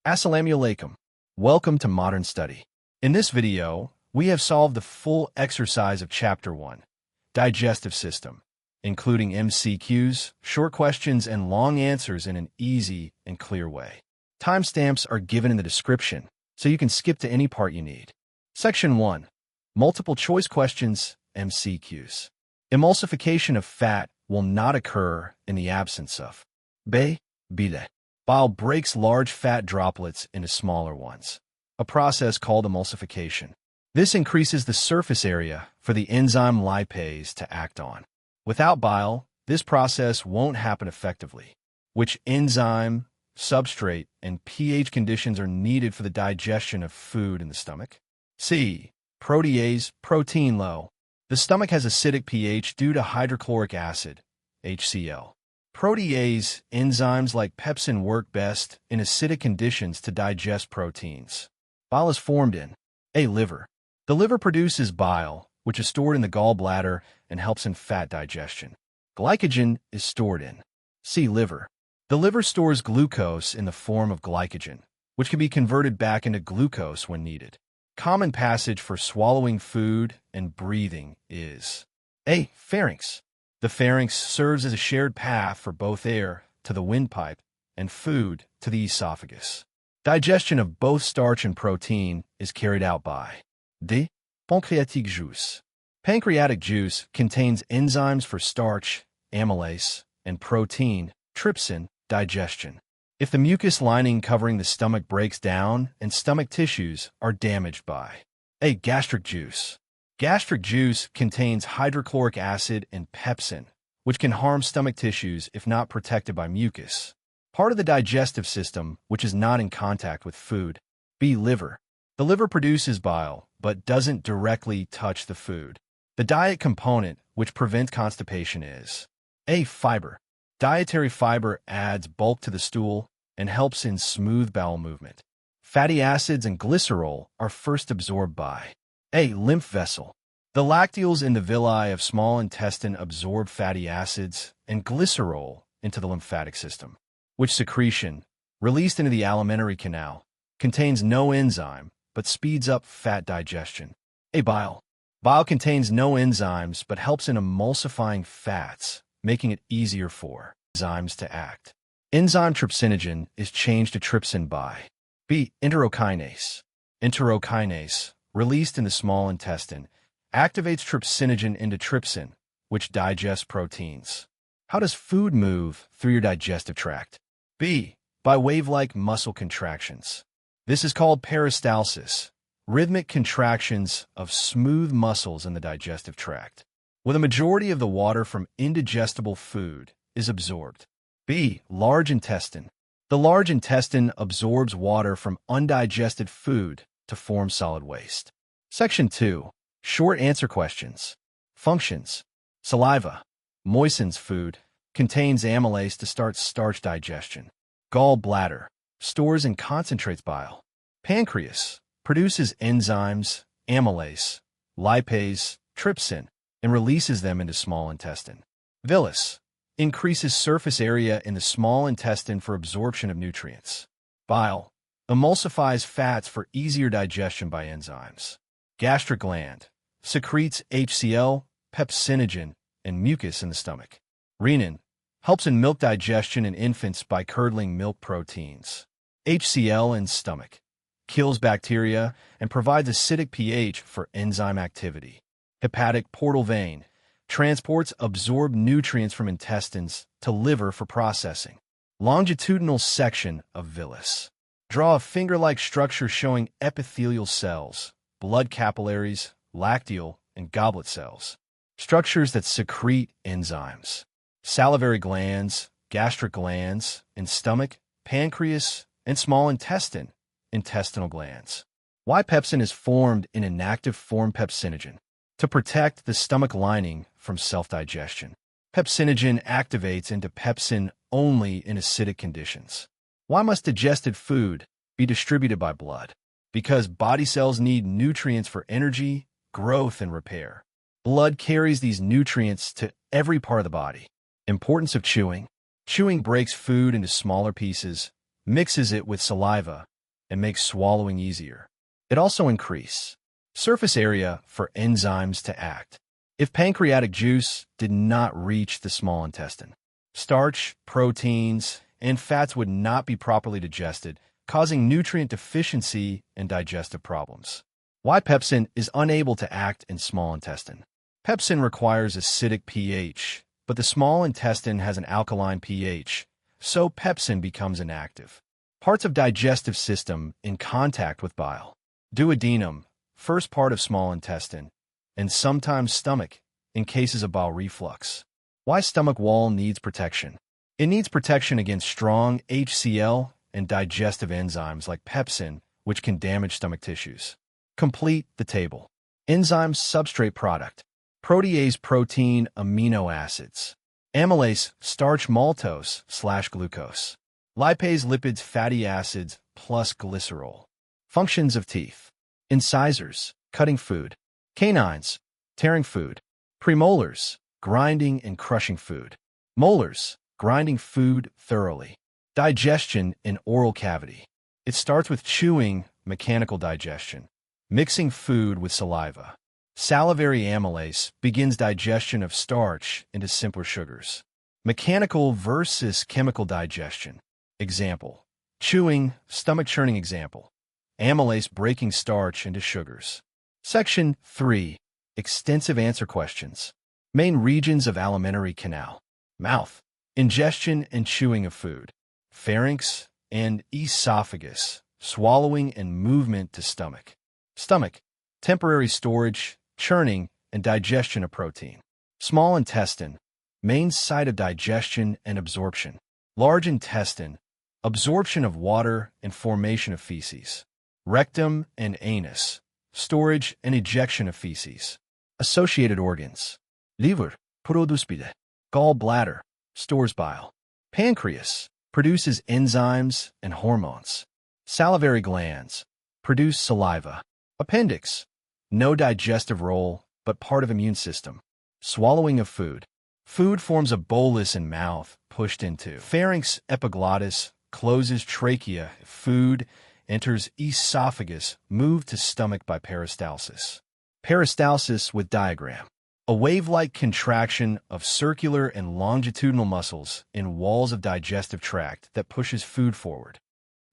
Assalamualaikum. Welcome to Modern Study. In this video, we have solved the full exercise of Chapter 1, Digestive System, including MCQs, short questions, and long answers in an easy and clear way. Timestamps are given in the description, so you can skip to any part you need. Section 1, Multiple Choice Questions, MCQs. Emulsification of fat will not occur in the absence of bile. Bile breaks large fat droplets into smaller ones, a process called emulsification. This increases the surface area for the enzyme lipase to act on. Without bile, this process won't happen effectively. Which enzyme, substrate, and pH conditions are needed for the digestion of food in the stomach? C. Protease, protein low. The stomach has acidic pH due to hydrochloric acid, HCl. Protease enzymes like pepsin work best in acidic conditions to digest proteins. Bile is formed in A. Liver. The liver produces bile, which is stored in the gallbladder and helps in fat digestion. Glycogen is stored in C. Liver. The liver stores glucose in the form of glycogen, which can be converted back into glucose when needed. Common passage for swallowing food and breathing is A. Pharynx. The pharynx serves as a shared path for both air to the windpipe and food to the esophagus. Digestion of both starch and protein is carried out by D. Pancreatic juice. Pancreatic juice contains enzymes for starch, amylase, and protein, trypsin, digestion. If the mucus lining covering the stomach breaks down and stomach tissues are damaged by A. Gastric juice. Gastric juice contains hydrochloric acid and pepsin, which can harm stomach tissues if not protected by mucus. Part of the digestive system which is not in contact with food. B. Liver. The liver produces bile, but doesn't directly touch the food. The diet component which prevents constipation is A. Fiber. Dietary fiber adds bulk to the stool and helps in smooth bowel movement. Fatty acids and glycerol are first absorbed by A. Lymph vessel. The lacteals in the villi of small intestine absorb fatty acids and glycerol into the lymphatic system, which secretion, released into the alimentary canal, contains no enzyme but speeds up fat digestion. A. Bile. Bile contains no enzymes but helps in emulsifying fats, making it easier for enzymes to act. Enzyme trypsinogen is changed to trypsin by B. Enterokinase. Enterokinase, released in the small intestine, activates trypsinogen into trypsin, which digests proteins. How does food move through your digestive tract? B. By wave-like muscle contractions. This is called peristalsis, rhythmic contractions of smooth muscles in the digestive tract, where the majority of the water from indigestible food is absorbed. B. Large intestine. The large intestine absorbs water from undigested food to form solid waste. Section 2. Short answer questions. Functions. Saliva. Moistens food. Contains amylase to start starch digestion. Gallbladder. Stores and concentrates bile. Pancreas. Produces enzymes, amylase, lipase, trypsin, and releases them into small intestine. Villus. Increases surface area in the small intestine for absorption of nutrients. Bile. Emulsifies fats for easier digestion by enzymes. Gastric gland. Secretes HCl, pepsinogen, and mucus in the stomach. Renin. Helps in milk digestion in infants by curdling milk proteins. HCl in stomach. Kills bacteria and provides acidic pH for enzyme activity. Hepatic portal vein. Transports absorbed nutrients from intestines to liver for processing. Longitudinal section of villus. Draw a finger-like structure showing epithelial cells, blood capillaries, lacteal, and goblet cells. Structures that secrete enzymes. Salivary glands, gastric glands, and stomach, pancreas, and small intestine, intestinal glands. Why pepsin is formed in inactive form pepsinogen? To protect the stomach lining from self-digestion. Pepsinogen activates into pepsin only in acidic conditions. Why must digested food be distributed by blood? Because body cells need nutrients for energy, growth, and repair. Blood carries these nutrients to every part of the body. Importance of chewing. Chewing breaks food into smaller pieces, mixes it with saliva, and makes swallowing easier. It also increases surface area for enzymes to act. If pancreatic juice did not reach the small intestine, starch, proteins, and fats would not be properly digested, causing nutrient deficiency and digestive problems. Why pepsin is unable to act in small intestine. Pepsin requires acidic pH, but the small intestine has an alkaline pH, so pepsin becomes inactive. Parts of digestive system in contact with bile. Duodenum, first part of small intestine, and sometimes stomach, in cases of bile reflux. Why stomach wall needs protection. It needs protection against strong HCl and digestive enzymes like pepsin, which can damage stomach tissues. Complete the table. Enzymes, substrate product. Protease, protein, amino acids. Amylase, starch, maltose/glucose. Lipase, lipids, fatty acids, plus glycerol. Functions of teeth. Incisors, cutting food. Canines, tearing food. Premolars, grinding and crushing food. Molars, grinding food thoroughly. Digestion in oral cavity. It starts with chewing, mechanical digestion. Mixing food with saliva. Salivary amylase begins digestion of starch into simpler sugars. Mechanical versus chemical digestion. Example. Chewing, stomach churning example. Amylase breaking starch into sugars. Section 3. Extensive answer questions. Main regions of alimentary canal. Mouth. Ingestion and chewing of food. Pharynx and esophagus. Swallowing and movement to stomach. Stomach. Temporary storage, churning, and digestion of protein. Small intestine. Main site of digestion and absorption. Large intestine. Absorption of water and formation of feces. Rectum and anus. Storage and ejection of feces. Associated organs. Liver. Produce bile. Gallbladder. Stores bile. Pancreas. Produces enzymes and hormones. Salivary glands. Produce saliva. Appendix. No digestive role, but part of immune system. Swallowing of food. Food forms a bolus in mouth, pushed into. Pharynx, epiglottis, closes trachea. Food enters esophagus, moved to stomach by peristalsis. Peristalsis with diagram. A wave-like contraction of circular and longitudinal muscles in walls of digestive tract that pushes food forward.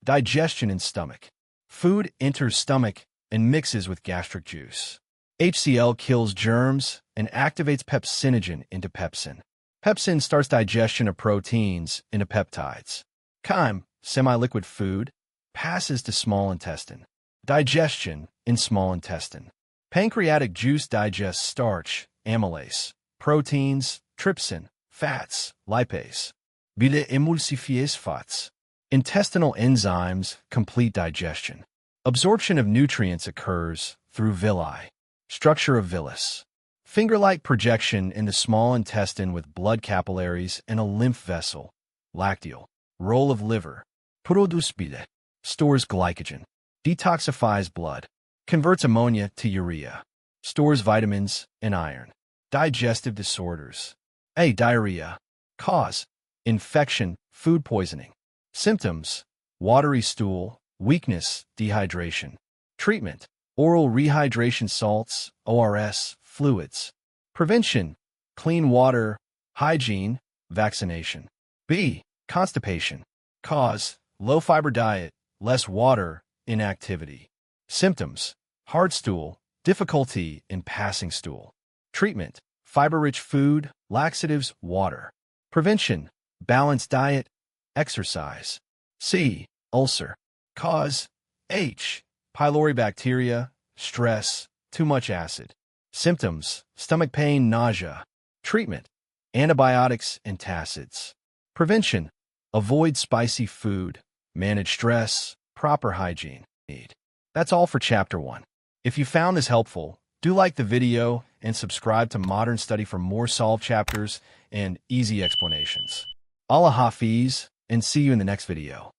Digestion in stomach. Food enters stomach and mixes with gastric juice. HCl kills germs and activates pepsinogen into pepsin. Pepsin starts digestion of proteins into peptides. Chyme, semi-liquid food, passes to small intestine. Digestion in small intestine. Pancreatic juice digests starch, amylase, proteins, trypsin, fats, lipase. Bile emulsifies fats. Intestinal enzymes complete digestion. Absorption of nutrients occurs through villi. Structure of villus. Finger-like projection in the small intestine with blood capillaries and a lymph vessel. Lacteal. Role of liver. Produce bile. Stores glycogen. Detoxifies blood. Converts ammonia to urea. Stores vitamins and iron. Digestive disorders. A. Diarrhea. Cause. Infection, food poisoning. Symptoms. Watery stool, weakness, dehydration. Treatment. Oral rehydration salts, ORS, fluids. Prevention. Clean water, hygiene, vaccination. B. Constipation. Cause. Low-fiber diet, less water, inactivity. Symptoms. Hard stool, difficulty in passing stool. Treatment. Fiber-rich food, laxatives, water. Prevention. Balanced diet, exercise. C. Ulcer. Cause. H. Pylori bacteria, stress, too much acid. Symptoms. Stomach pain, nausea. Treatment. Antibiotics, antacids. Prevention. Avoid spicy food. Manage stress. Proper hygiene. That's all for Chapter 1. If you found this helpful, do like the video and subscribe to Modern Study for more solved chapters and easy explanations. Allah Hafiz, and see you in the next video.